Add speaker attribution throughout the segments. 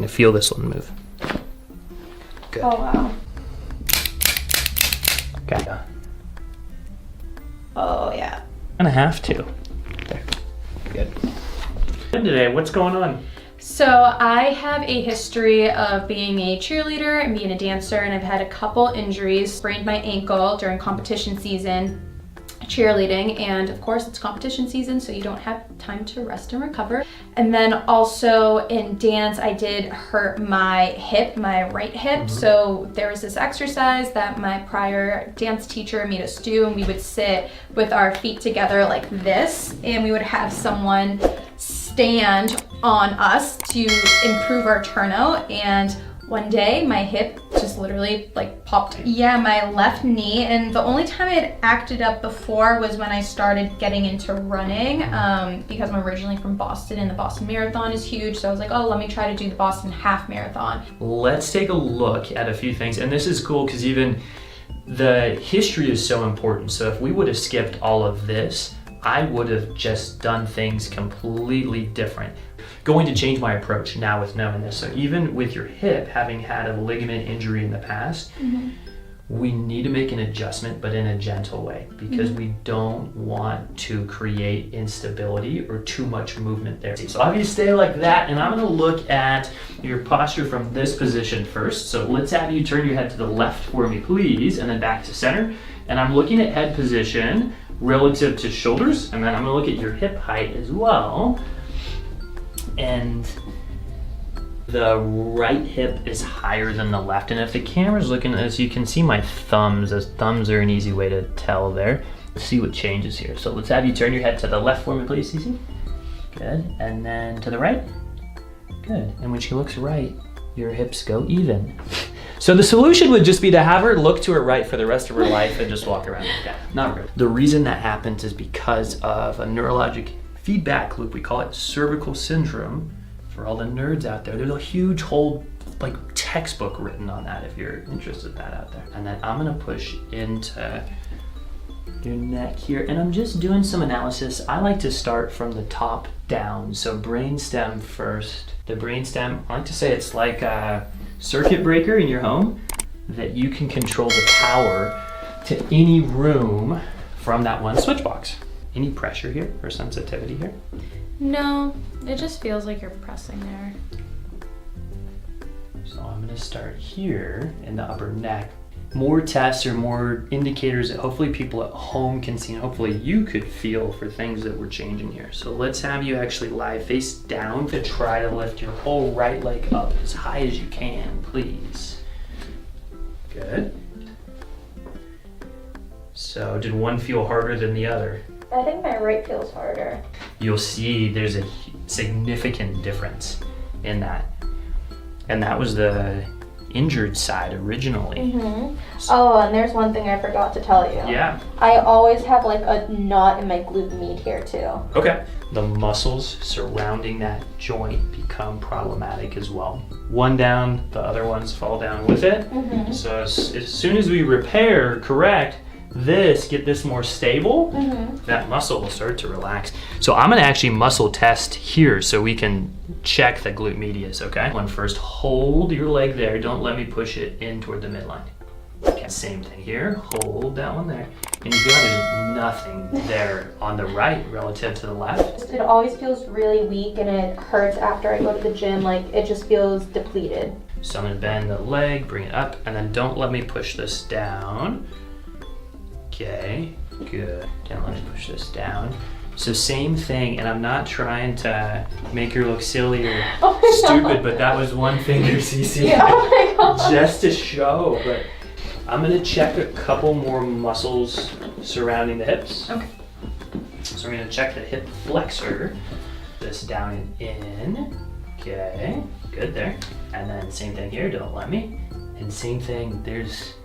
Speaker 1: to feel this one move. Good.
Speaker 2: Oh, wow.
Speaker 1: Okay.
Speaker 2: Oh, yeah.
Speaker 1: And I have to. There. Good. Today, what's going on?
Speaker 2: So I have a history of being a cheerleader and being a dancer, and I've had a couple injuries. Sprained my ankle during competition season cheerleading, and of course it's competition season, so you don't have time to rest and recover. And then also in dance, I did hurt my hip, my right hip. So there was this exercise that my prior dance teacher made us do, and we would sit with our feet together like this, and we would have someone stand on us to improve our turnout. And one day my hip just literally like popped. Yeah, my left knee. And the only time it had acted up before was when I started getting into running, because I'm originally from Boston and the Boston Marathon is huge. So I was like, oh, let me try to do the Boston Half Marathon.
Speaker 1: Let's take a look at a few things. And this is cool because even the history is so important. So if we would have skipped all of this, I would have just done things completely different. Going to change my approach now with knowing this. So even with your hip, having had a ligament injury in the past, we need to make an adjustment, but in a gentle way, because we don't want to create instability or too much movement there. So if you stay like that, and I'm gonna look at your posture from this position first. So let's have you turn your head to the left for me, please, and then back to center. And I'm looking at head position relative to shoulders, and then I'm gonna look at your hip height as well. And the right hip is higher than the left. And if the camera's looking at this, you can see my thumbs, as thumbs are an easy way to tell there. Let's see what changes here. So let's have you turn your head to the left for me, please, Cece. Good. And then to the right. Good. And when she looks right, your hips go even. So the solution would just be to have her look to her right for the rest of her life and just walk around like that. Not really. The reason that happens is because of a neurologic feedback loop. We call it cervical syndrome. For all the nerds out there, there's a huge whole like textbook written on that if you're interested in that out there. And then I'm gonna push into your neck here, and I'm just doing some analysis. I like to start from the top down, so brainstem first. The brainstem, I like to say it's like a circuit breaker in your home that you can control the power to any room from that one switch box. Any pressure here or sensitivity here?
Speaker 2: No, it just feels like you're pressing there.
Speaker 1: So I'm gonna start here in the upper neck. More tests or more indicators that hopefully people at home can see, and hopefully you could feel for things that we're changing here. So let's have you actually lie face down to try to lift your whole right leg up as high as you can, please. Good. So did one feel harder than the other?
Speaker 2: I think my right feels harder.
Speaker 1: You'll see there's a significant difference in that. And that was the injured side originally.
Speaker 2: Oh, and there's one thing I forgot to tell you.
Speaker 1: Yeah.
Speaker 2: I always have like a knot in my glute med here too.
Speaker 1: Okay. The muscles surrounding that joint become problematic as well. One down, the other ones fall down with it. So as soon as we repair, correct, get this more stable, that muscle will start to relax. So I'm gonna actually muscle test here so we can check the glute medius, okay? One first, hold your leg there. Don't let me push it in toward the midline. Okay, same thing here, hold that one there. And you feel like there's nothing there on the right relative to the left.
Speaker 2: It always feels really weak and it hurts after I go to the gym, like it just feels depleted.
Speaker 1: So I'm gonna bend the leg, bring it up, and then don't let me push this down. Okay, good. Don't let me push this down. So same thing, and I'm not trying to make her look silly or stupid, but that was one finger, Cece.
Speaker 2: Yeah, oh my God.
Speaker 1: Just to show, but I'm gonna check a couple more muscles surrounding the hips.
Speaker 2: Okay.
Speaker 1: So we're gonna check the hip flexor. This down and in. Okay, good there. And then same thing here, don't let me. And same thing, there's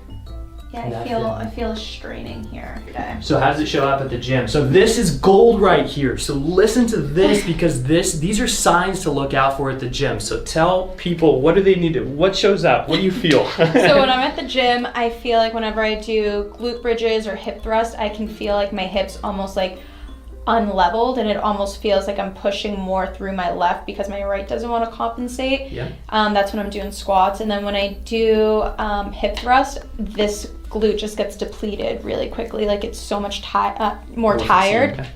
Speaker 2: Yeah, I feel a straining here today.
Speaker 1: So how does it show up at the gym? So this is gold right here. So listen to this, because these are signs to look out for at the gym. So tell people, what do they need to, what shows up? What do you feel?
Speaker 2: So when I'm at the gym, I feel like whenever I do glute bridges or hip thrust, I can feel like my hips almost like unleveled, and it almost feels like I'm pushing more through my left because my right doesn't want to compensate.
Speaker 1: Yeah.
Speaker 2: That's when I'm doing squats. And then when I do hip thrust, this glute just gets depleted really quickly. Like it's so much more tired.
Speaker 1: Okay.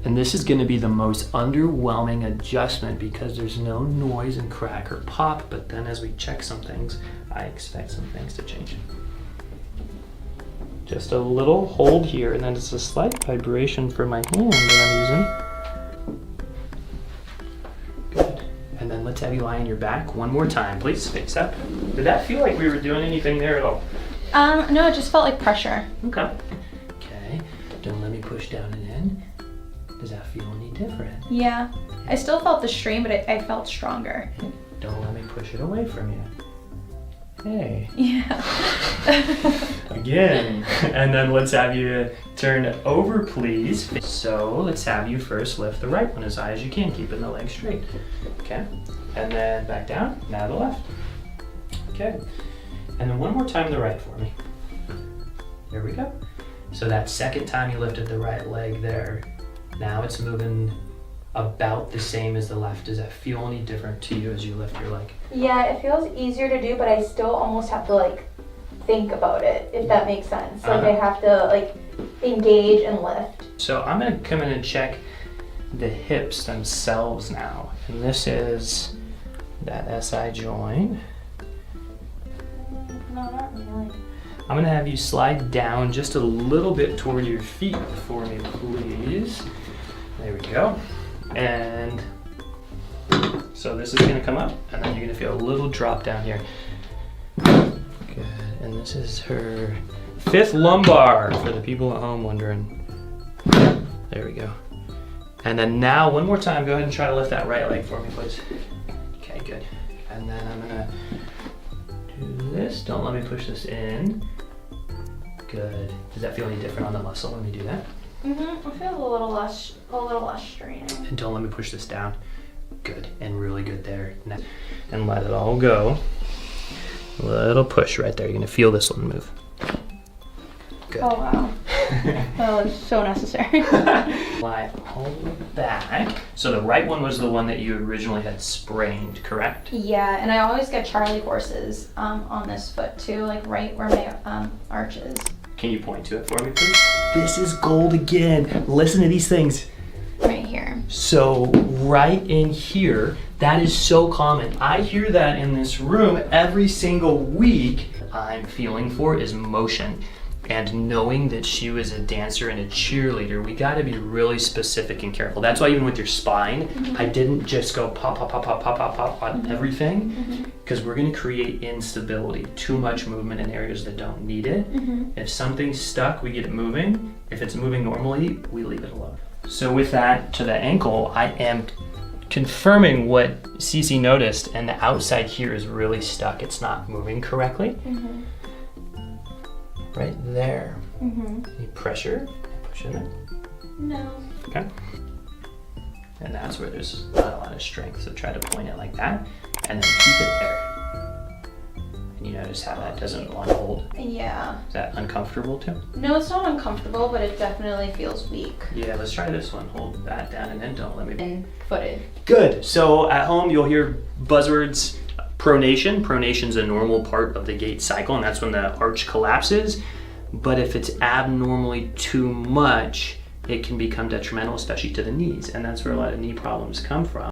Speaker 1: And this is going to be the most underwhelming adjustment because there's no noise and crack or pop, but then as we check some things, I expect some things to change. Just a little hold here, and then just a slight vibration for my hand that I'm using. Good. And then let's have you lie on your back one more time, please. Face up. Did that feel like we were doing anything there at all?
Speaker 2: No, it just felt like pressure.
Speaker 1: Okay. Okay. Don't let me push down and in. Does that feel any different?
Speaker 2: Yeah. I still felt the strain, but I felt stronger.
Speaker 1: Don't let me push it away from you. Hey.
Speaker 2: Yeah.
Speaker 1: Again. And then let's have you turn over, please. So let's have you first lift the right one as high as you can, keeping the leg straight. Okay. And then back down. Now the left. Okay. And then one more time the right for me. There we go. So that second time you lifted the right leg there, now it's moving about the same as the left. Does that feel any different to you as you lift your leg?
Speaker 2: Yeah, it feels easier to do, but I still almost have to like think about it, if that makes sense. Like I have to like engage and lift.
Speaker 1: So I'm gonna come in and check the hips themselves now. And this is that SI joint.
Speaker 2: No, not really.
Speaker 1: I'm gonna have you slide down just a little bit toward your feet for me, please. There we go. And so this is gonna come up, and then you're gonna feel a little drop down here. Good. And this is her 5th lumbar for the people at home wondering. There we go. And then now, one more time, go ahead and try to lift that right leg for me, please. Okay, good. And then I'm gonna do this. Don't let me push this in. Good. Does that feel any different on the muscle when we do that?
Speaker 2: Mm-hmm. I feel a little less straining.
Speaker 1: And don't let me push this down. Good. And really good there. And let it all go. A little push right there. You're gonna feel this one move. Good.
Speaker 2: Oh wow. That was so necessary.
Speaker 1: Lie all back. So the right one was the one that you originally had sprained, correct?
Speaker 2: Yeah, and I always get Charlie horses on this foot too, like right where my arch is.
Speaker 1: Can you point to it for me, please? This is gold again. Listen to these things.
Speaker 2: Right here.
Speaker 1: So right in here, that is so common. I hear that in this room every single week. I'm feeling for is motion. And knowing that she was a dancer and a cheerleader, we gotta be really specific and careful. That's why even with your spine, I didn't just go pop, pop, pop, pop, pop, pop, pop on everything, because we're gonna create instability, too much movement in areas that don't need it. If something's stuck, we get it moving. If it's moving normally, we leave it alone. So with that, to the ankle, I am confirming what Cece noticed, and the outside here is really stuck. It's not moving correctly. Right there. Any pressure? Push in there.
Speaker 2: No.
Speaker 1: Okay. And that's where there's not a lot of strength, so try to point it like that, and then keep it there. And you notice how that doesn't want to hold?
Speaker 2: Yeah.
Speaker 1: Is that uncomfortable too?
Speaker 2: No, it's not uncomfortable, but it definitely feels weak.
Speaker 1: Yeah, let's try this one. Hold that down and then don't let me...
Speaker 2: And footed.
Speaker 1: Good. So at home, you'll hear buzzwords. Pronation. Pronation's a normal part of the gait cycle, and that's when the arch collapses. But if it's abnormally too much, it can become detrimental, especially to the knees, and that's where a lot of knee problems come from.